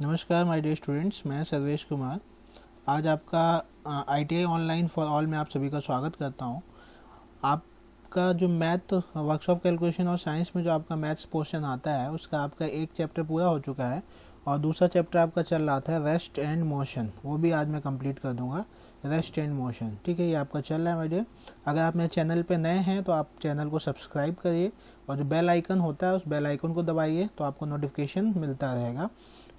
नमस्कार my dear students, मैं सर्वेश कुमार। आज आपका ITI ऑनलाइन फॉर ऑल में आप सभी का स्वागत करता हूं। आपका जो मैथ वर्कशॉप कैलकुलेशन और साइंस में जो आपका मैथ्स पोर्शन आता है उसका आपका एक चैप्टर पूरा हो चुका है और दूसरा चैप्टर आपका चल रहा था रेस्ट एंड मोशन, वो भी आज मैं कंप्लीट कर दूंगा। रेस्ट एंड मोशन, ठीक है, ये आपका चल रहा है माय डियर। अगर आप मेरे चैनल पे नए हैं तो आप चैनल को सब्सक्राइब करिए और जो बेल आइकन होता है उस बेल आइकन को दबाइए तो आपको नोटिफिकेशन मिलता रहेगा।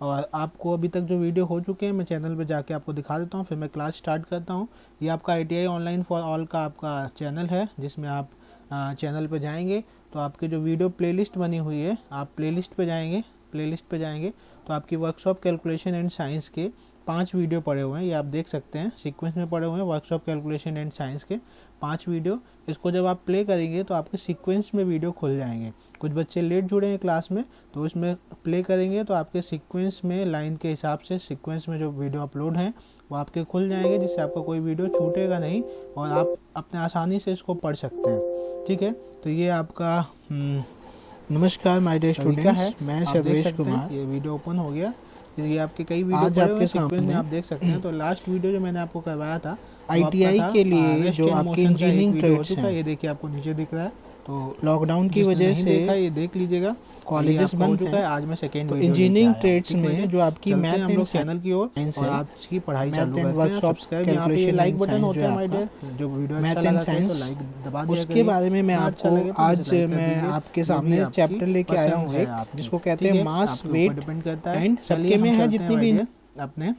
और आपको अभी तक जो वीडियो हो चुके हैं मैं चैनल पे जाके आपको दिखा देता हूँ, फिर मैं क्लास स्टार्ट करता हूँ। ये आपका ITI ऑनलाइन फॉर ऑल का आपका चैनल है जिसमें आप चैनल पे जाएंगे तो आपके जो वीडियो प्लेलिस्ट बनी हुई है, आप प्लेलिस्ट पे जाएंगे तो आपकी वर्कशॉप कैलकुलेशन एंड साइंस के 5 वीडियो पड़े हुए हैं, ये आप देख सकते हैं सीक्वेंस में पड़े हुए हैं। वर्कशॉप कैलकुलेशन एंड साइंस के 5 वीडियो, इसको जब आप प्ले करेंगे तो आपके सीक्वेंस में वीडियो खुल जाएंगे। कुछ बच्चे लेट जुड़े हैं क्लास में तो इसमें प्ले करेंगे तो आपके सीक्वेंस में लाइन के हिसाब से सीक्वेंस में जो वीडियो अपलोड हैं वो आपके खुल जाएंगे, जिससे आपका कोई वीडियो छूटेगा नहीं और आप अपने आसानी से इसको पढ़ सकते हैं। ठीक है, तो ये आपका नमस्कार माय डियर स्टूडेंट्स है, मैं सर्वेश कुमार। ये वीडियो ओपन हो गया, ये आपके कई वीडियो आज आपके सामने में आप देख सकते हैं। तो लास्ट वीडियो जो मैंने आपको करवाया था ITI के लिए जो आपके इंजीनियरिंग ट्रेड्स हैं, हैं, ये देखिए आपको नीचे दिख रहा है। तो लॉकडाउन की वजह से ये देख लीजिएगा, कॉलेजेस बंद हो चुका है। आज मैं सेकेंड तो इंजीनियरिंग ट्रेड्स में जो आपकी मैथ हम लोग चैनल की ओर और आपकी पढ़ाई चालू करते हैं। वर्कशॉप कैलकुलेशन लाइक बटन होता है माय डियर, जो वीडियो अच्छा लगा तो लाइक दबा दिया उसके बारे में मैं आपको आज मैं आपके सामने चैप्टर लेके आया हूँ एक, जिसको कहते हैं मास वेट डिपेंड करता है एंड सबके में है जितनी भी अपने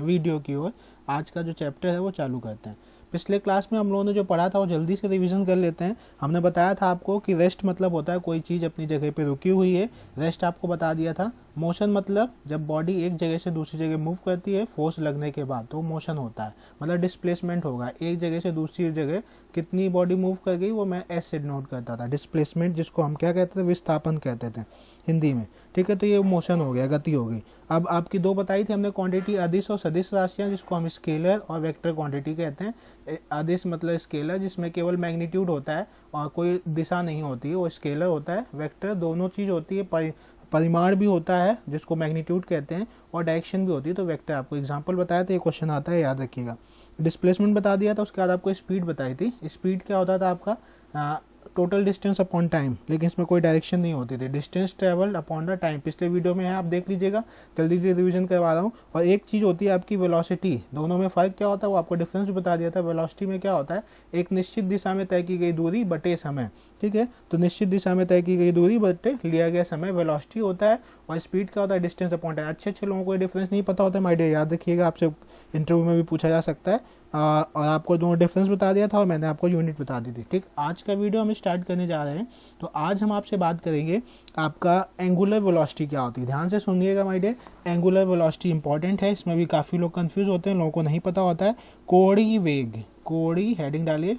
वीडियो की ओर। आज का जो चैप्टर है वो चालू करते हैं। पिछले क्लास में हम लोगों ने जो पढ़ा था वो जल्दी से रिवीजन कर लेते हैं। हमने बताया था आपको कि रेस्ट मतलब होता है कोई चीज़ अपनी जगह पे रुकी हुई है, रेस्ट आपको बता दिया था। मोशन मतलब जब बॉडी एक जगह से दूसरी जगह मूव करती है फोर्स लगने के बाद, तो मोशन होता है। मतलब डिस्प्लेसमेंट होगा, एक जगह से दूसरी जगह कितनी बॉडी मूव कर गई वो मैं एस से नोट करता था। डिस्प्लेसमेंट जिसको हम क्या कहते थे, विस्थापन कहते थे हिंदी में। ठीक है, तो ये मोशन हो गया, गति हो गई। अब आपकी दो बताई थी हमने क्वांटिटी, अदिश और सदिश राशियां, जिसको हम स्केलर और वेक्टर क्वांटिटी कहते हैं। अदिश मतलब स्केलर जिसमें केवल मैग्नीट्यूड होता है और कोई दिशा नहीं होती है, वो स्केलर होता है। वेक्टर दोनों चीज़ होती है, परिमाण भी होता है जिसको मैग्नीट्यूड कहते हैं और डायरेक्शन भी होती है, तो वेक्टर। आपको एग्जांपल बताया था, ये क्वेश्चन आता है, याद रखिएगा। डिस्प्लेसमेंट बता दिया था, उसके बाद आपको स्पीड बताई थी। स्पीड क्या होता था आपका, टोटल डिस्टेंस अपॉन टाइम, लेकिन इसमें कोई डायरेक्शन नहीं होती थी। Distance travelled upon the time पिछले वीडियो में है, आप देख लीजिएगा, जल्दी से रिवीजन करवा रहा हूँ। और एक चीज़ होती है आपकी वेलोसिटी, दोनों में फ़र्क क्या होता है वो आपको डिफरेंस बता दिया था। वेलोसिटी में क्या होता है, एक निश्चित दिशा में तय की गई दूरी बटे समय। ठीक है, तो निश्चित दिशा में तय की गई दूरी बटे लिया गया समय वेलोसिटी होता है। और स्पीड क्या होता है, डिस्टेंस अपॉन टाइम। अच्छे लोगों को डिफरेंस नहीं पता होता है माय डियर, याद रखिएगा, आपसे इंटरव्यू में भी पूछा जा सकता है। और आपको दोनों डिफरेंस बता दिया था और मैंने आपको यूनिट बता दी थी। ठीक, आज का वीडियो हम स्टार्ट करने जा रहे हैं। तो आज हम आपसे बात करेंगे आपका एंगुलर वेलोसिटी क्या होती है। ध्यान से सुनिएगा my dear, angular velocity important है, इसमें भी काफ़ी लोग कंफ्यूज होते हैं, लोगों को नहीं पता होता है। कोणीय वेग, कोणीय हेडिंग डालिए,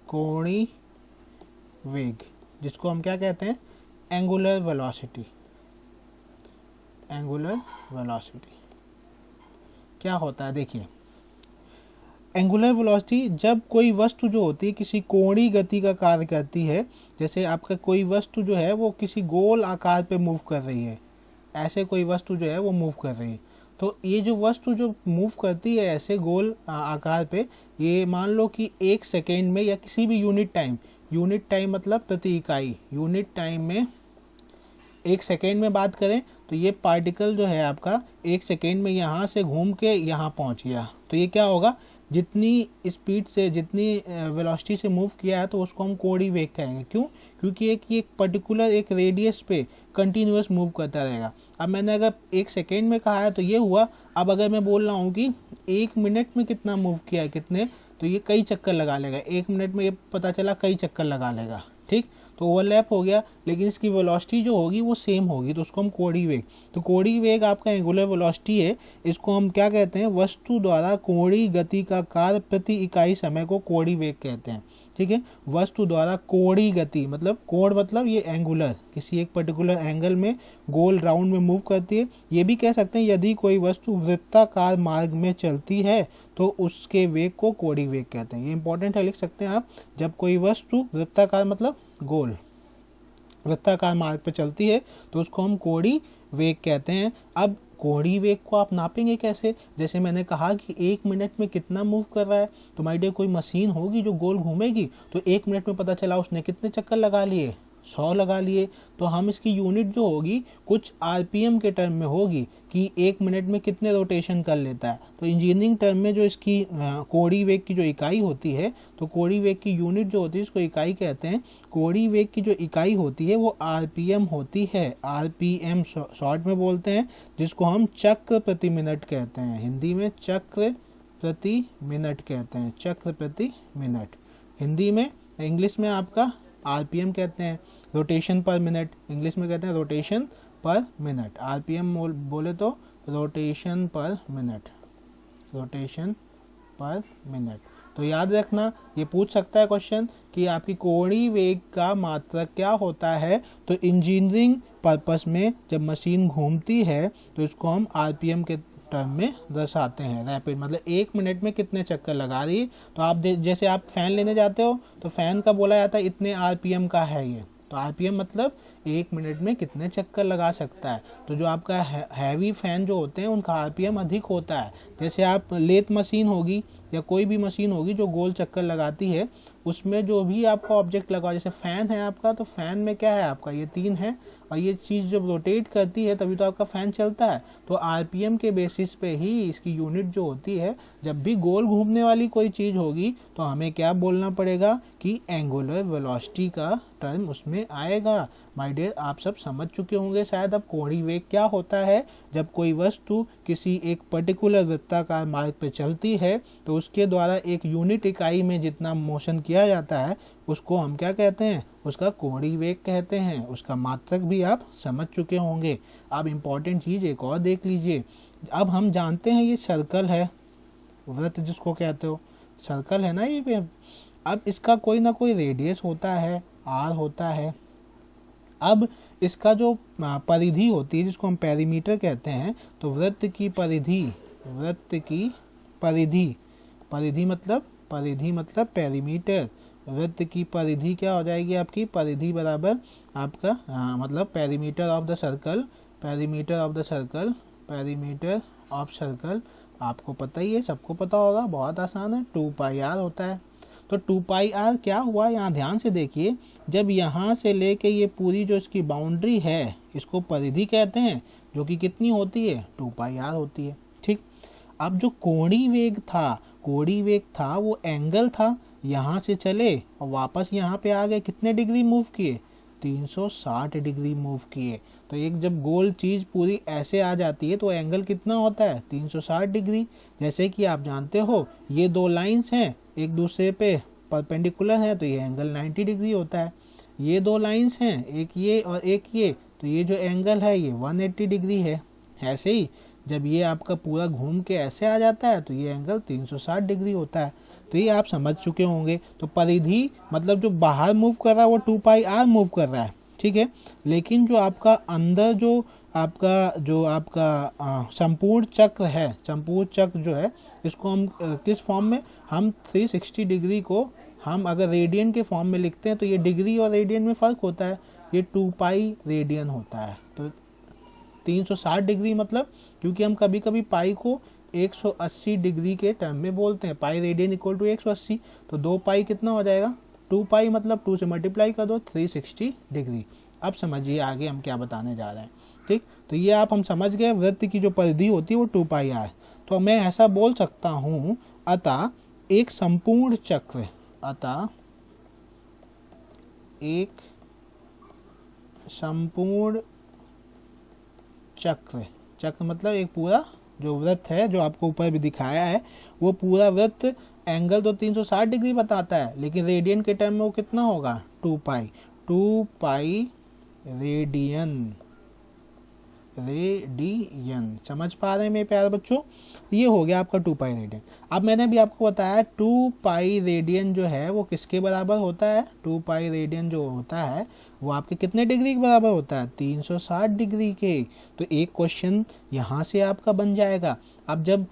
कोणीय वेग, जिसको हम क्या कहते हैं, एंगुलर वेलोसिटी। एंगुलर वेलोसिटी क्या होता है, देखिए। एंगुलर वेलोसिटी जब कोई वस्तु जो होती है किसी कोणीय गति का कार्य करती है, जैसे आपका कोई वस्तु जो है वो किसी गोल आकार पे मूव कर रही है, ऐसे कोई वस्तु जो है वो मूव कर रही है, तो ये जो वस्तु जो मूव करती है ऐसे गोल आकार पे, ये मान लो कि 1 सेकेंड में या किसी भी यूनिट टाइम मतलब प्रति इकाई, यूनिट टाइम में 1 सेकेंड में बात करें तो ये पार्टिकल जो है आपका 1 सेकेंड में यहाँ से घूम के यहाँ पहुँच गया, तो ये क्या होगा, जितनी स्पीड से, जितनी वेलोसिटी से मूव किया है तो उसको हम कोणीय वेग कहेंगे। क्यों, क्योंकि एक पर्टिकुलर एक रेडियस पे कंटिन्यूअस मूव करता रहेगा। अब मैंने अगर 1 सेकेंड में कहा है तो ये हुआ। अब अगर मैं बोल रहा हूँ कि 1 मिनट में कितना मूव किया है, कितने, तो ये कई चक्कर लगा लेगा। 1 मिनट में ये पता चला कई चक्कर लगा लेगा। ठीक, तो ओवरलैप हो गया, लेकिन इसकी वेलोसिटी जो होगी वो सेम होगी, तो उसको हम कोणीय वेग। तो कोणीय वेग आपका एंगुलर वेलोसिटी है, इसको हम क्या कहते हैं, वस्तु द्वारा कोणीय गति का कार्य प्रति इकाई समय को कोणीय वेग कहते हैं। ठीक है, वस्तु द्वारा कोणीय गति मतलब कोण मतलब ये एंगुलर, किसी एक पर्टिकुलर एंगल में गोल राउंड में मूव करती है। ये भी कह सकते हैं यदि कोई वस्तु वृत्ताकार मार्ग में चलती है तो उसके वेग को कोणीय वेग कहते हैं। ये इंपॉर्टेंट है, लिख सकते हैं आप। जब कोई वस्तु वृत्ताकार मतलब गोल वृत्ताकार मार्ग पर चलती है तो उसको हम कोणीय वेग कहते हैं। अब कोणीय वेग को आप नापेंगे कैसे? जैसे मैंने कहा कि 1 मिनट में कितना मूव कर रहा है, तो माय डियर कोई मशीन होगी जो गोल घूमेगी, तो 1 मिनट में पता चला उसने कितने चक्कर लगा लिए, 100 लगा लिए। तो हम इसकी यूनिट जो होगी कुछ आरपीएम के टर्म में होगी कि 1 मिनट में कितने रोटेशन कर लेता है। तो इंजीनियरिंग टर्म में जो इसकी कोणीय वेग की जो इकाई होती है, तो कोणीय वेग की यूनिट जो होती है इसको इकाई कहते हैं। कोणीय वेग की जो इकाई होती है वो आरपीएम होती है, आरपीएम शॉर्ट में बोलते हैं, जिसको हम चक्र प्रति मिनट कहते हैं। हिंदी में चक्र प्रति मिनट कहते हैं, चक्र प्रति मिनट हिंदी में। इंग्लिश में आपका आरपीएम कहते हैं, रोटेशन पर मिनट, इंग्लिश में कहते हैं रोटेशन पर मिनट। आरपीएम बोले तो रोटेशन पर मिनट, रोटेशन पर मिनट। तो याद रखना, ये पूछ सकता है क्वेश्चन कि आपकी कोणीय वेग का मात्रक क्या होता है। तो इंजीनियरिंग पर्पस में जब मशीन घूमती है तो इसको हम आरपीएम के टर्म में दर्शाते हैं। रैपिड मतलब 1 मिनट में कितने चक्कर लगा रही है। तो आप जैसे आप फैन लेने जाते हो तो फैन का बोला जाता है इतने आरपीएम का है ये, तो आरपीएम मतलब 1 मिनट में कितने चक्कर लगा सकता है। तो जो आपका हैवी फैन जो होते हैं उनका आरपीएम अधिक होता है। जैसे आप लेथ मशीन होगी या कोई भी मशीन होगी जो गोल चक्कर लगाती है, उसमें जो भी आपका ऑब्जेक्ट लगा, जैसे फैन है आपका, तो फैन में क्या है आपका, ये 3 है, और ये चीज़ जब रोटेट करती है तभी तो आपका फैन चलता है। तो आरपीएम के बेसिस पे ही इसकी यूनिट जो होती है, जब भी गोल घूमने वाली कोई चीज़ होगी तो हमें क्या बोलना पड़ेगा कि एंगुलर वेलोसिटी का टर्म उसमें आएगा। माय डियर आप सब समझ चुके होंगे शायद अब कोणीय वेग क्या होता है। जब कोई वस्तु किसी एक पर्टिकुलर वृत्ताकार मार्ग पे चलती है तो उसके द्वारा एक यूनिट इकाई में जितना मोशन किया जाता है उसको हम क्या कहते हैं, उसका कोणीय वेग कहते हैं। उसका मात्रक भी आप समझ चुके होंगे। अब इम्पॉर्टेंट चीज़ एक और देख लीजिए। अब हम जानते हैं ये सर्कल है, वृत्त जिसको कहते हो, सर्कल है ना ये। अब इसका कोई ना कोई रेडियस होता है, आर होता है। अब इसका जो परिधि होती है जिसको हम पेरीमीटर कहते हैं, तो वृत्त की परिधि, वृत्त की परिधि, परिधि मतलब पेरीमीटर। वृत्त की परिधि क्या हो जाएगी आपकी, परिधि बराबर आपका मतलब perimeter of the circle, perimeter of the circle, perimeter of circle. आपको पता ही है, सबको पता होगा, बहुत आसान है, 2 पाई आर होता है। तो 2 पाई आर क्या हुआ, यहाँ ध्यान से देखिए, जब यहाँ से लेके ये पूरी जो इसकी बाउंड्री है इसको परिधि कहते हैं, जो कि कितनी होती है, 2 पाई आर होती है। ठीक, अब जो कोणीय वेग था, कोणीय वेग था वो एंगल था, यहाँ से चले और वापस यहाँ पे आ गए, कितने डिग्री मूव किए, 360 डिग्री मूव किए। तो एक जब गोल चीज़ पूरी ऐसे आ जाती है तो एंगल कितना होता है, 360 डिग्री। जैसे कि आप जानते हो ये 2 लाइंस हैं एक दूसरे पे परपेंडिकुलर है, तो ये एंगल 90 डिग्री होता है। ये 2 लाइंस हैं, एक ये और एक ये, तो ये जो एंगल है ये 180 डिग्री है। ऐसे ही जब ये आपका पूरा घूम के ऐसे आ जाता है तो ये एंगल 360 डिग्री होता है। तो ये आप समझ चुके होंगे। तो परिधि मतलब जो बाहर मूव कर रहा है वो 2 पाई आर मूव कर रहा है, ठीक है। लेकिन जो आपका अंदर जो आपका संपूर्ण चक्र है, संपूर्ण चक्र जो है, इसको हम किस फॉर्म में, हम 360 डिग्री को हम अगर रेडियन के फॉर्म में लिखते हैं तो ये डिग्री और रेडियन में फ़र्क होता है, ये 2 पाई रेडियन होता है। तो 360 डिग्री मतलब, क्योंकि हम कभी कभी पाई को 180 डिग्री के टर्म में बोलते हैं, पाई रेडियन इक्वल टू 180, तो 2 पाई कितना हो जाएगा, 2 पाई मतलब 2 से मल्टीप्लाई कर दो, 360 डिग्री। अब समझिए आगे हम क्या बताने जा रहे हैं। ठीक, तो ये आप हम समझ गए, वृत्त की जो परिधि होती है वो 2 पाई आर। तो मैं ऐसा बोल सकता हूँ, अतः एक संपूर्ण चक्र, अतः एक संपूर्ण चक्र, चक्र मतलब एक पूरा जो वृत्त है जो आपको ऊपर भी दिखाया है, वो पूरा वृत्त एंगल तो 360 डिग्री बताता है, लेकिन रेडियन के टर्म में वो कितना होगा, 2 पाई, 2 पाई रेडियन, रेडियन। समझ पा रहे हैं मेरे प्यारे बच्चों, ये हो गया आपका 2 पाई रेडियन। अब मैंने भी आपको बताया 2 पाई रेडियन जो है वो किसके बराबर होता है, 2 पाई रेडियन जो होता है वो आपके कितने डिग्री के बराबर होता है, 360 डिग्री के। तो एक क्वेश्चन यहाँ से आपका बन जाएगा। अब जब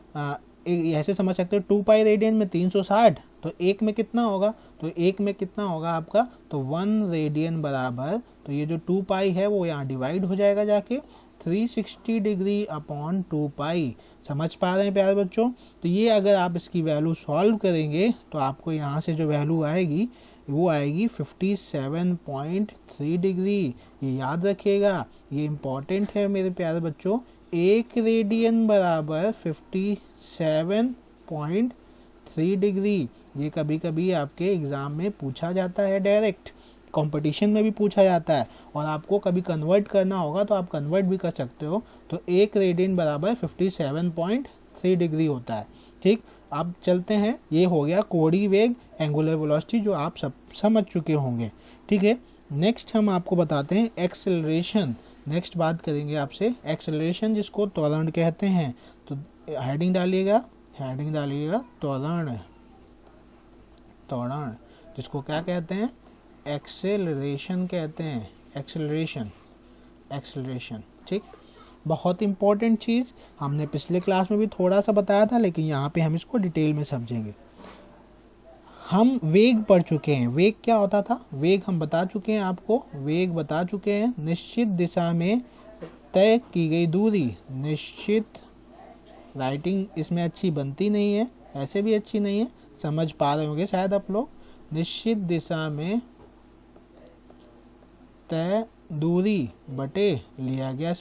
ऐसे समझ सकते हो 2 पाई रेडियन में 360, तो एक में कितना होगा, तो एक में कितना होगा आपका, तो 1 रेडियन बराबर, तो ये जो 2 पाई है वो यहाँ डिवाइड हो जाएगा जाके, 360 डिग्री अपॉन 2 पाई। समझ पा रहे हैं प्यारे बच्चों? तो ये अगर आप इसकी वैल्यू सॉल्व करेंगे तो आपको यहाँ से जो वैल्यू आएगी वो आएगी 57.3 डिग्री। ये याद रखिएगा, ये इम्पॉर्टेंट है मेरे प्यारे बच्चों। 1 रेडियन बराबर 57.3 डिग्री। ये कभी कभी आपके एग्जाम में पूछा जाता है, डायरेक्ट कंपटीशन में भी पूछा जाता है, और आपको कभी कन्वर्ट करना होगा तो आप कन्वर्ट भी कर सकते हो। तो 1 रेडियन बराबर 57.3 डिग्री होता है। ठीक, अब चलते हैं। ये हो गया कोणीय वेग, एंगुलर वेलोसिटी, जो आप सब समझ चुके होंगे। ठीक है, नेक्स्ट हम आपको बताते हैं एक्सेलरेशन। नेक्स्ट बात करेंगे आपसे एक्सेलरेशन, जिसको त्वरण कहते हैं। तो हेडिंग डालिएगा त्वरण, जिसको क्या कहते हैं? एक्सेलरेशन कहते हैं। एक्सेलरेशन। ठीक, बहुत इंपॉर्टेंट चीज़, हमने पिछले क्लास में भी थोड़ा सा बताया था, लेकिन यहाँ पे हम इसको डिटेल में समझेंगे। हम वेग पढ़ चुके हैं। वेग क्या होता था? वेग हम बता चुके हैं आपको, वेग बता चुके हैं, निश्चित दिशा में तय की गई दूरी। निश्चित, राइटिंग इसमें अच्छी बनती नहीं है, ऐसे भी अच्छी नहीं है, समझ पा रहे होंगे शायद आप लोग। निश्चित दिशा में तय दूरी बटे लिया गया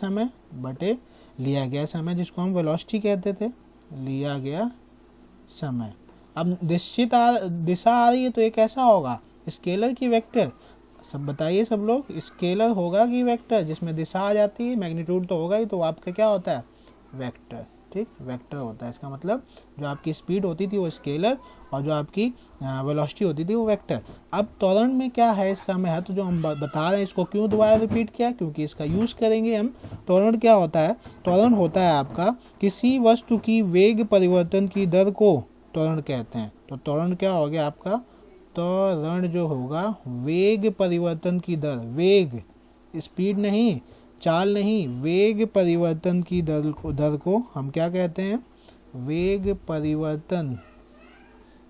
समय, जिसको हम वेलोसिटी कहते थे, लिया गया समय। अब निश्चित दिशा आ रही है तो ये कैसा होगा? स्केलर की वेक्टर? सब बताइए सब लोग, स्केलर होगा कि वेक्टर? जिसमें दिशा आ जाती है, मैग्नीट्यूड तो होगा ही, तो आपका क्या होता है? वेक्टर। ठीक, वेक्टर होता है। इसका मतलब जो आपकी स्पीड होती थी वो स्केलर, और जो आपकी वेलोसिटी होती थी वो वेक्टर। अब त्वरण में क्या है इसका महत्व, जो हम बता रहे हैं, इसको क्यों दोबारा रिपीट किया? क्योंकि इसका यूज करेंगे हम। त्वरण क्या होता है? त्वरण होता है आपका किसी वस्तु की वेग परिवर्तन की दर को त्वरण कहते हैं। तो त्वरण क्या हो गया आपका? त्वरण जो होगा वेग परिवर्तन की दर, वेग, स्पीड नहीं, चाल नहीं, वेग परिवर्तन की दर को हम क्या कहते हैं? वेग परिवर्तन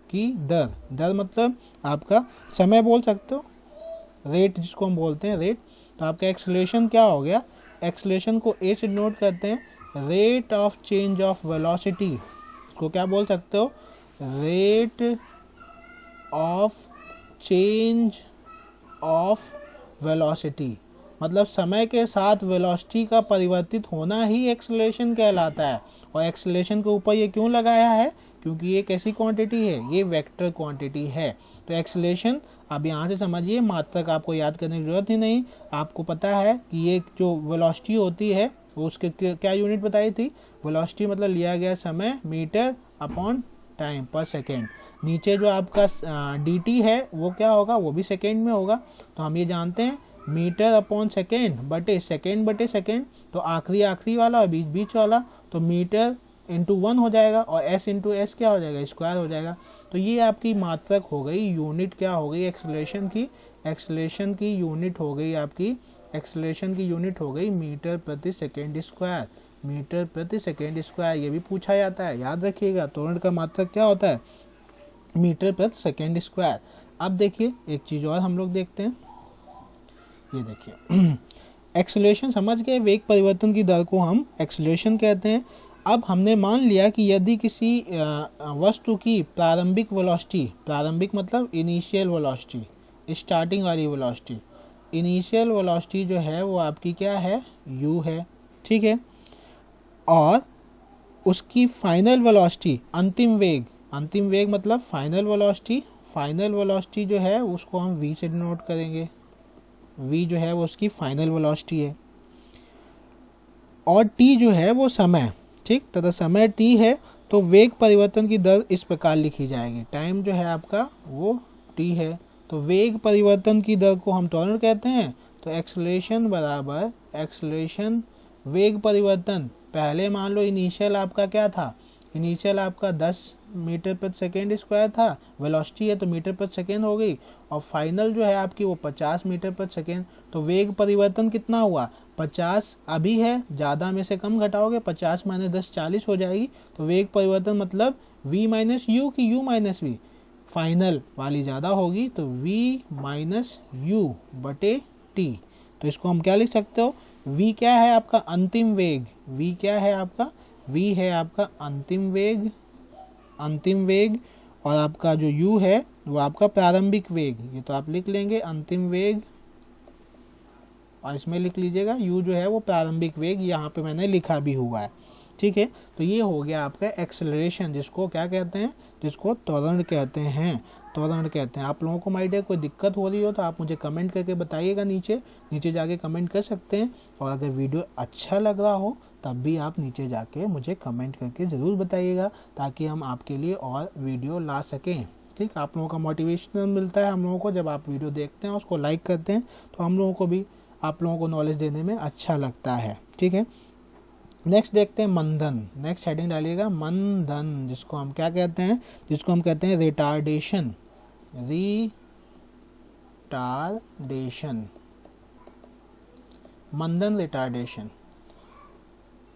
की दर मतलब आपका समय बोल सकते हो, रेट जिसको हम बोलते हैं, रेट। तो आपका एक्सेलरेशन क्या हो गया? एक्सेलरेशन को ए से डिनोट करते हैं, rate of change of velocity. इसको क्या बोल सकते हो? Rate of change of velocity. मतलब समय के साथ वेलोसिटी का परिवर्तित होना ही एक्सेलरेशन कहलाता है। और एक्सेलरेशन के ऊपर ये क्यों लगाया है? क्योंकि ये कैसी क्वांटिटी है? ये वेक्टर क्वांटिटी है। तो एक्सेलरेशन, अब यहाँ से समझिए, मात्रक आपको याद करने की जरूरत ही नहीं। आपको पता है कि ये जो वेलोसिटी होती है वो उसके क्या यूनिट बताई थी? वेलोसिटी मतलब लिया गया समय, मीटर अपॉन टाइम पर सेकेंड। नीचे जो आपका dt है वो क्या होगा? वो भी सेकेंड में होगा। तो हम ये जानते हैं मीटर अपॉन सेकेंड बटे सेकेंड। तो आखिरी वाला और बीच वाला, तो मीटर इंटू 1 हो जाएगा, और s इंटू एस क्या हो जाएगा? स्क्वायर हो जाएगा। तो ये आपकी मात्रक हो गई, यूनिट क्या हो गई? एक्सेलरेशन की यूनिट हो गई आपकी, एक्सेलरेशन की यूनिट हो गई मीटर प्रति सेकेंड स्क्वायर। मीटर प्रति सेकेंड स्क्वायर, ये भी पूछा जाता है, याद रखिएगा। त्वरण का मात्रक क्या होता है? मीटर प्रति सेकेंड स्क्वायर। अब देखिए एक चीज़ और हम लोग देखते हैं, ये देखिए एक्सेलरेशन समझ गए, वेग परिवर्तन की दर को हम एक्सेलरेशन कहते हैं। अब हमने मान लिया कि यदि किसी वस्तु की प्रारंभिक वेलोसिटी, प्रारंभिक मतलब इनिशियल वेलोसिटी, स्टार्टिंग वाली वेलोसिटी, इनिशियल वेलोसिटी जो है वो आपकी क्या है? u है। ठीक है, और उसकी फाइनल वेलोसिटी, अंतिम वेग मतलब फाइनल वेलोसिटी जो है उसको हम v से डिनोट करेंगे। v जो है वो उसकी फाइनल वेलोसिटी है, और t जो है वो समय। ठीक, तथा समय t है तो वेग परिवर्तन की दर इस प्रकार लिखी जाएगी। टाइम जो है आपका वो t है, तो वेग परिवर्तन की दर को हम त्वरण कहते हैं। तो एक्सेलरेशन बराबर एक्सेलरेशन वेग परिवर्तन, पहले मान लो इनिशियल आपका क्या था? इनिशियल आपका 10 मीटर प्रति सेकेंड स्क्वायर था, वेलोसिटी है तो मीटर प्रति सेकेंड हो गई, और फाइनल जो है आपकी वो 50 मीटर प्रति सेकेंड। तो वेग परिवर्तन कितना हुआ? 50 अभी है, ज़्यादा में से कम घटाओगे, 50 माइनस 10 40 हो जाएगी। तो वेग परिवर्तन मतलब v माइनस यू की u माइनस वी, फाइनल वाली ज़्यादा होगी, तो v माइनस यू बटे t। तो इसको हम क्या लिख सकते हो? v क्या है आपका अंतिम वेग, v क्या है आपका, v है आपका अंतिम वेग, अंतिम वेग, और आपका जो u है वो आपका प्रारंभिक वेग, ये तो आप लिख लेंगे अंतिम वेग, और इसमें लिख लीजिएगा u जो है वो प्रारंभिक वेग, यहाँ पे मैंने लिखा भी हुआ है, ठीक है। तो ये हो गया आपका एक्सेलरेशन, जिसको क्या कहते हैं, जिसको त्वरण कहते हैं, त्वरण कहते हैं। आप लोगों को माइडिया कोई दिक्कत हो रही हो तो आप मुझे कमेंट करके बताइएगा, नीचे नीचे जाके कमेंट कर सकते हैं, और अगर वीडियो अच्छा लग रहा हो तब भी आप नीचे जाके मुझे कमेंट करके ज़रूर बताइएगा, ताकि हम आपके लिए और वीडियो ला सकें, ठीक। आप लोगों का मोटिवेशन मिलता है हम लोगों को, जब आप वीडियो देखते हैं उसको लाइक करते हैं तो हम लोगों को भी आप लोगों को नॉलेज देने में अच्छा लगता है, ठीक है। नेक्स्ट देखते हैं मंदन, नेक्स्ट हेडिंग डालिएगा मंदन, जिसको हम क्या कहते हैं, जिसको हम कहते हैं रिटार्डेशन, रिटार्डेशन, मंदन रिटार्डेशन।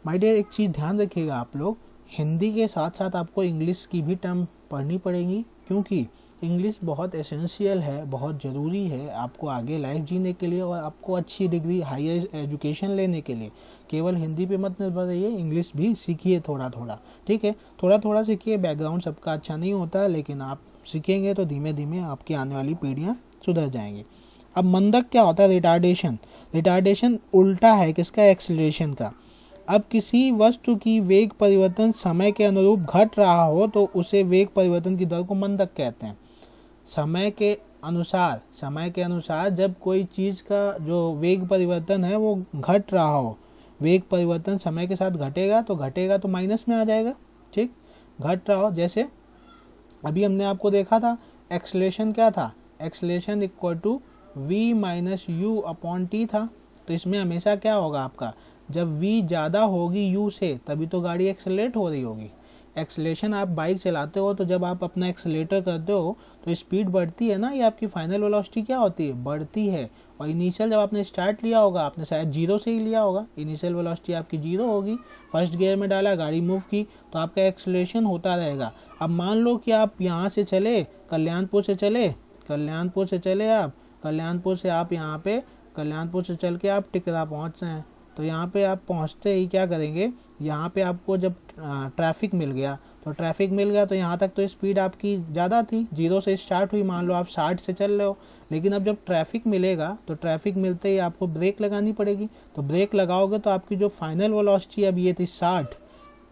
माय डियर एक चीज़ ध्यान रखिएगा, आप लोग हिंदी के साथ साथ आपको इंग्लिश की भी टर्म पढ़नी पड़ेगी, क्योंकि इंग्लिश बहुत एसेंशियल है, बहुत ज़रूरी है आपको आगे लाइफ जीने के लिए, और आपको अच्छी डिग्री हायर एजुकेशन लेने के लिए। केवल हिंदी पे मत निर्भर रहिए, इंग्लिश भी सीखिए थोड़ा थोड़ा, ठीक है, थोड़ा थोड़ा सीखिए। बैकग्राउंड सबका अच्छा नहीं होता, लेकिन आप सीखेंगे तो धीमे धीमे आपकी आने वाली पीढ़ियाँ सुधर जाएंगी। अब मंदक क्या होता है, रिटार्डेशन, रिटार्डेशन उल्टा है किसका, एक्सेलरेशन का। अब किसी वस्तु की वेग परिवर्तन समय के अनुरूप घट रहा हो तो उसे वेग परिवर्तन की दर को मंदक कहते हैं। समय के अनुसार जब कोई चीज़ का जो वेग परिवर्तन है वो घट रहा हो, वेग परिवर्तन समय के साथ घटेगा तो माइनस में आ जाएगा, ठीक, घट रहा हो। जैसे अभी हमने आपको देखा था एक्सेलरेशन क्या था, acceleration equal to v minus u upon t था। तो इसमें हमेशा क्या होगा आपका, जब v ज़्यादा होगी u से तभी तो गाड़ी एक्सेलरेट हो रही होगी। एक्सेलरेशन आप बाइक चलाते हो तो जब आप अपना एक्सेलेटर करते हो तो स्पीड बढ़ती है ना, ये आपकी फाइनल वेलोसिटी क्या होती है, बढ़ती है। और इनिशियल जब आपने स्टार्ट लिया होगा, आपने शायद जीरो से ही लिया होगा, इनिशियल वेलोसिटी आपकी जीरो होगी, फर्स्ट गियर में डाला, गाड़ी मूव की, तो आपका एक्सेलरेशन होता रहेगा। अब मान लो कि आप यहाँ से चले, कल्याणपुर से चले आप, कल्याणपुर से आप यहाँ पे, कल्याणपुर से चल के आप टिकरा पहुँच रहे हैं, तो यहाँ पे आप पहुँचते ही क्या करेंगे, यहाँ पे आपको जब ट्रैफिक मिल गया तो यहाँ तक तो स्पीड आपकी ज़्यादा थी, जीरो से स्टार्ट हुई, मान लो आप 60 से चल रहे हो, लेकिन अब जब ट्रैफिक मिलेगा तो ट्रैफिक मिलते ही आपको ब्रेक लगानी पड़ेगी। तो ब्रेक लगाओगे तो आपकी जो फाइनल वेलोसिटी अब ये थी 60,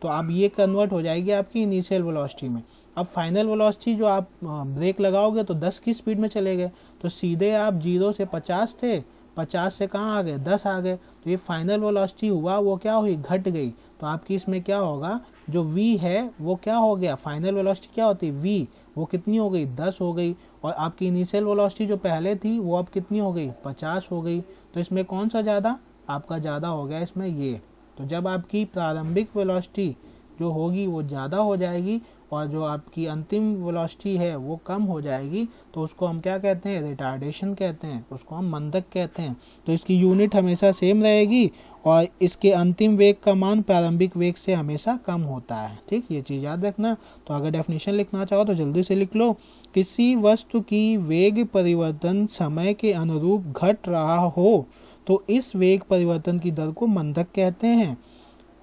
तो अब ये कन्वर्ट हो जाएगी आपकी इनिशियल वेलोसिटी में। अब फाइनल वेलोसिटी जो आप ब्रेक लगाओगे तो 10 की स्पीड में चले गए, तो सीधे आप 0 से 50 थे, 50 से कहाँ आ गए, 10 आ गए, तो ये फाइनल वेलोसिटी हुआ वो क्या हुई, घट गई। तो आपकी इसमें क्या होगा, जो v है वो क्या हो गया, फाइनल वेलोसिटी क्या होती है v, वो कितनी हो गई, 10 हो गई, और आपकी इनिशियल वेलोसिटी जो पहले थी वो अब कितनी हो गई, 50 हो गई। तो इसमें कौन सा ज़्यादा, आपका ज़्यादा हो गया इसमें ये। तो जब आपकी प्रारंभिक वेलोसिटी जो होगी वो ज़्यादा हो जाएगी और जो आपकी अंतिम वेलोसिटी है वो कम हो जाएगी, तो उसको हम क्या कहते हैं, रिटार्डेशन कहते हैं, उसको हम मंदक कहते हैं। तो इसकी यूनिट हमेशा सेम रहेगी और इसके अंतिम वेग का मान प्रारंभिक वेग से हमेशा कम होता है, ठीक, ये चीज़ याद रखना। तो अगर डेफिनेशन लिखना चाहो तो जल्दी से लिख लो, किसी वस्तु की वेग परिवर्तन समय के अनुरूप घट रहा हो तो इस वेग परिवर्तन की दर को मंदक कहते हैं।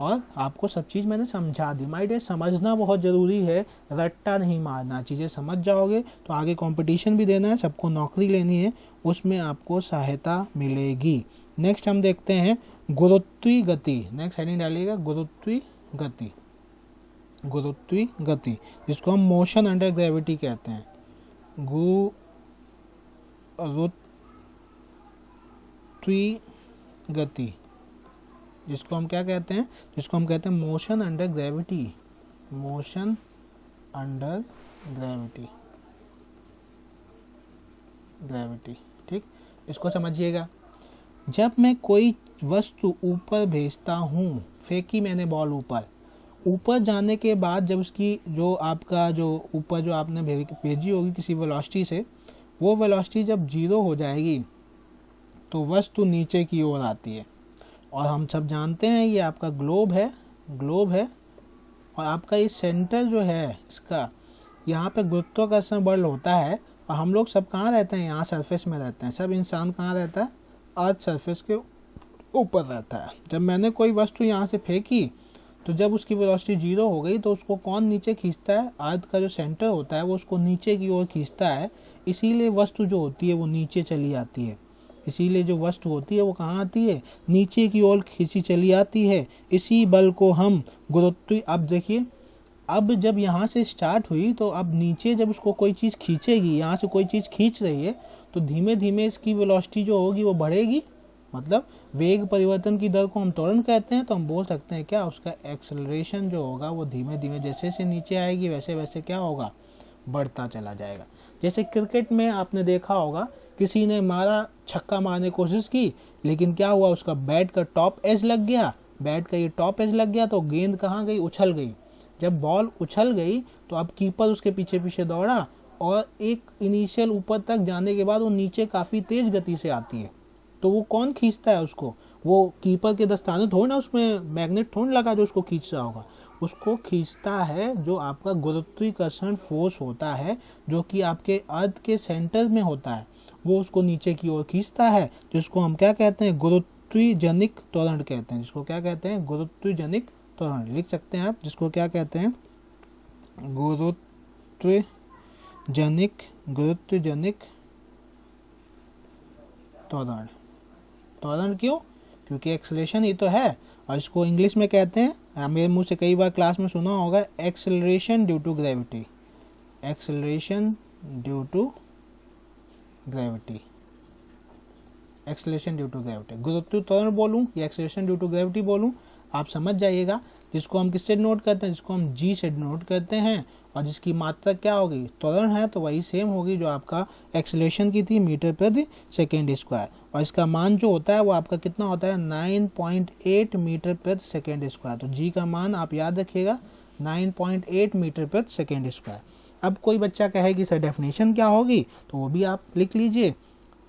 और आपको सब चीज़ मैंने समझा दी। माय डियर समझना बहुत ज़रूरी है, रट्टा नहीं मारना, चीज़ें समझ जाओगे तो आगे कंपटीशन भी देना है, सबको नौकरी लेनी है, उसमें आपको सहायता मिलेगी। नेक्स्ट हम देखते हैं गुरुत्वीय गति, नेक्स्ट हेडिंग डालिएगा गुरुत्वीय गति, गुरुत्वीय गति जिसको हम मोशन अंडर ग्रेविटी कहते हैं, गुरुत्वीय गति जिसको हम क्या कहते हैं, जिसको हम कहते हैं motion under gravity, motion under gravity, gravity, ठीक, इसको समझिएगा। जब मैं कोई वस्तु ऊपर भेजता हूँ, फेंकी मैंने बॉल ऊपर जाने के बाद जब उसकी जो आपका जो ऊपर जो आपने भेजी होगी किसी वेलोसिटी से, वो वेलोसिटी जब 0 हो जाएगी तो वस्तु नीचे की ओर आती है। और हम सब जानते हैं ये आपका ग्लोब है, ग्लोब है, और आपका ये सेंटर जो है इसका, यहाँ पे गुरुत्वाकर्षण बल होता है। और हम लोग सब कहाँ रहते हैं, यहाँ सरफेस में रहते हैं, सब इंसान कहाँ रहता है, अर्थ सरफेस के ऊपर रहता है। जब मैंने कोई वस्तु यहाँ से फेंकी तो जब उसकी वेलोसिटी 0 हो गई तो उसको कौन नीचे खींचता है? अर्थ का जो सेंटर होता है वो उसको नीचे की ओर खींचता है, इसीलिए वस्तु जो होती है वो नीचे चली आती है। इसीलिए जो वस्तु होती है वो कहाँ आती है? नीचे की ओर खींची चली आती है। इसी बल को हम गुरुत्व, अब देखिए, अब जब यहाँ से स्टार्ट हुई तो अब नीचे जब उसको कोई चीज़ खींचेगी, यहाँ से कोई चीज़ खींच रही है तो धीमे धीमे इसकी वेलोसिटी जो होगी वो बढ़ेगी, मतलब वेग परिवर्तन की दर को हम त्वरण कहते हैं। तो हम बोल सकते हैं क्या, उसका एक्सेलरेशन जो होगा वो धीमे धीमे जैसे जैसे नीचे आएगी वैसे वैसे क्या होगा? बढ़ता चला जाएगा। जैसे क्रिकेट में आपने देखा होगा, किसी ने मारा, छक्का मारने की कोशिश की, लेकिन क्या हुआ, उसका बैट का टॉप एज लग गया, बैट का ये टॉप एज लग गया तो गेंद कहाँ गई? उछल गई। जब बॉल उछल गई तो अब कीपर उसके पीछे पीछे दौड़ा और एक इनिशियल ऊपर तक जाने के बाद वो नीचे काफ़ी तेज गति से आती है। तो वो कौन खींचता है उसको? वो कीपर के दस्ताने थोड़ी ना, उसमें मैग्नेट थोड़ी लगा जो उसको खींच रहा होगा, उसको खींचता है जो आपका गुरुत्वाकर्षण फोर्स होता है, जो कि आपके अर्थ के सेंटर में होता है, वो उसको नीचे की ओर खींचता है, जिसको हम क्या कहते हैं? गुरुत्वजनिक त्वरण कहते हैं। जिसको क्या कहते हैं? गुरुत्वजनिक त्वरण लिख सकते हैं आप, जिसको क्या कहते हैं? गुरुत्वजनिक त्वरण। त्वरण क्यों? क्योंकि एक्सेलरेशन ही तो है, और इसको इंग्लिश में कहते हैं, मेरे मुंह से कई बार क्लास में सुना होगा, acceleration due to gravity. Acceleration due to gravity. Acceleration due to gravity. गुरुत्व त्वरण बोलूं या एक्सेलरेशन ड्यू टू ग्रेविटी बोलूं, आप समझ जाइएगा। जिसको हम किससे नोट करते हैं? जिसको हम जी से नोट करते हैं, और जिसकी मात्रा क्या होगी? त्वरण है तो वही सेम होगी जो आपका एक्सेलरेशन की थी, मीटर प्रति सेकेंड स्क्वायर। और इसका मान जो होता है वो आपका कितना होता है? 9.8 मीटर प्रति सेकेंड स्क्वायर। तो जी का मान आप याद रखिएगा, 9.8 मीटर प्रति सेकेंड स्क्वायर। अब कोई बच्चा कहे कि सर डेफिनेशन क्या होगी, तो वो भी आप लिख लीजिए।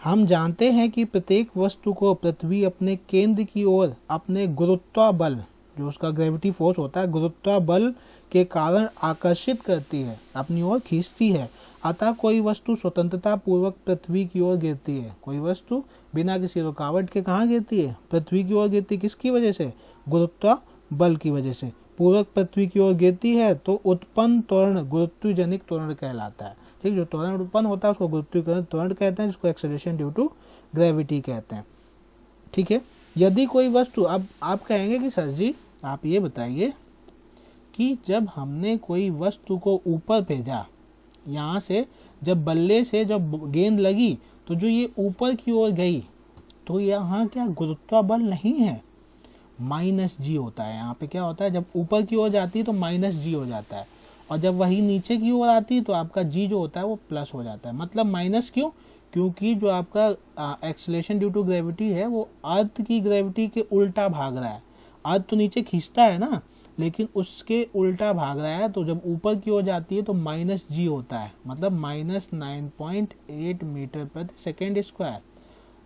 हम जानते हैं कि प्रत्येक वस्तु को पृथ्वी अपने केंद्र की ओर अपने गुरुत्वाबल, जो उसका ग्रेविटी फोर्स होता है, गुरुत्वाबल के कारण आकर्षित करती है, अपनी ओर खींचती है। अतः कोई वस्तु स्वतंत्रता पूर्वक पृथ्वी की ओर गिरती है। कोई वस्तु बिना किसी रुकावट के कहाँ गिरती है? पृथ्वी की ओर गिरती। किसकी वजह से? गुरुत्वाबल की वजह से पूर्वक पृथ्वी की ओर गिरती है, तो उत्पन्न त्वरण गुरुत्वजनिक त्वरण कहलाता है। ठीक, जो त्वरण उत्पन्न होता है उसको गुरुत्वाकर्षण त्वरण कहते हैं, जिसको एक्सेलरेशन ड्यू टू ग्रेविटी कहते हैं। ठीक है। यदि कोई वस्तु, अब आप कहेंगे कि सर जी आप ये बताइए कि जब हमने कोई वस्तु को ऊपर भेजा, यहाँ से जब बल्ले से जब गेंद लगी तो जो ये ऊपर की ओर गई, तो यहाँ क्या गुरुत्वाबल नहीं है? माइनस जी होता है। यहाँ पे क्या होता है? जब ऊपर की ओर जाती है तो माइनस जी हो जाता है, और जब वही नीचे की ओर आती है तो आपका जी जो होता है वो प्लस हो जाता है। मतलब माइनस क्यों? क्योंकि जो आपका एक्सेलरेशन ड्यू टू ग्रेविटी है वो अर्थ की ग्रेविटी के उल्टा भाग रहा है। अर्थ तो नीचे खींचता है ना, लेकिन उसके उल्टा भाग रहा है, तो जब ऊपर की ओर जाती है तो माइनस जी होता है, मतलब माइनस 9.8 मीटर प्रति सेकेंड स्क्वायर।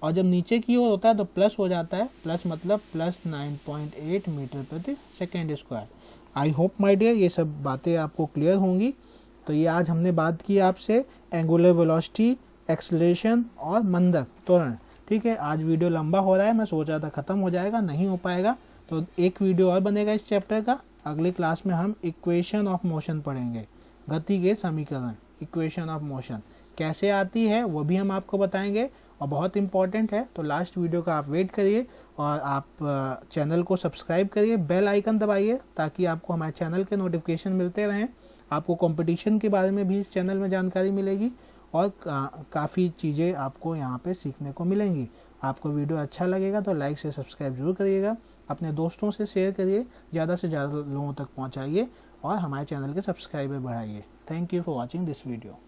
और जब नीचे की ओर होता है तो प्लस हो जाता है, प्लस मतलब प्लस 9.8 मीटर प्रति second square. I hope my dear ये सब बातें आपको क्लियर होंगी। तो ये आज हमने बात की आपसे एंगुलर वेलोसिटी, एक्सेलरेशन और मंदक त्वरण। ठीक है, आज वीडियो लंबा हो रहा है, मैं सोच रहा था खत्म हो जाएगा, नहीं हो पाएगा, तो एक वीडियो और बनेगा इस चैप्टर का। अगली क्लास में हम इक्वेशन ऑफ मोशन पढ़ेंगे, गति के समीकरण। इक्वेशन ऑफ मोशन कैसे आती है वो भी हम आपको बताएंगे, और बहुत इंपॉर्टेंट है, तो लास्ट वीडियो का आप वेट करिए, और आप चैनल को सब्सक्राइब करिए, बेल आइकन दबाइए, ताकि आपको हमारे चैनल के नोटिफिकेशन मिलते रहें। आपको कंपटीशन के बारे में भी इस चैनल में जानकारी मिलेगी, और काफ़ी चीज़ें आपको यहाँ पे सीखने को मिलेंगी। आपको वीडियो अच्छा लगेगा तो लाइक से सब्सक्राइब जरूर करिएगा, अपने दोस्तों से शेयर करिए, ज़्यादा से ज़्यादा लोगों तक पहुँचाइए, और हमारे चैनल के सब्सक्राइबर बढ़ाइए। Thank you for watching this video.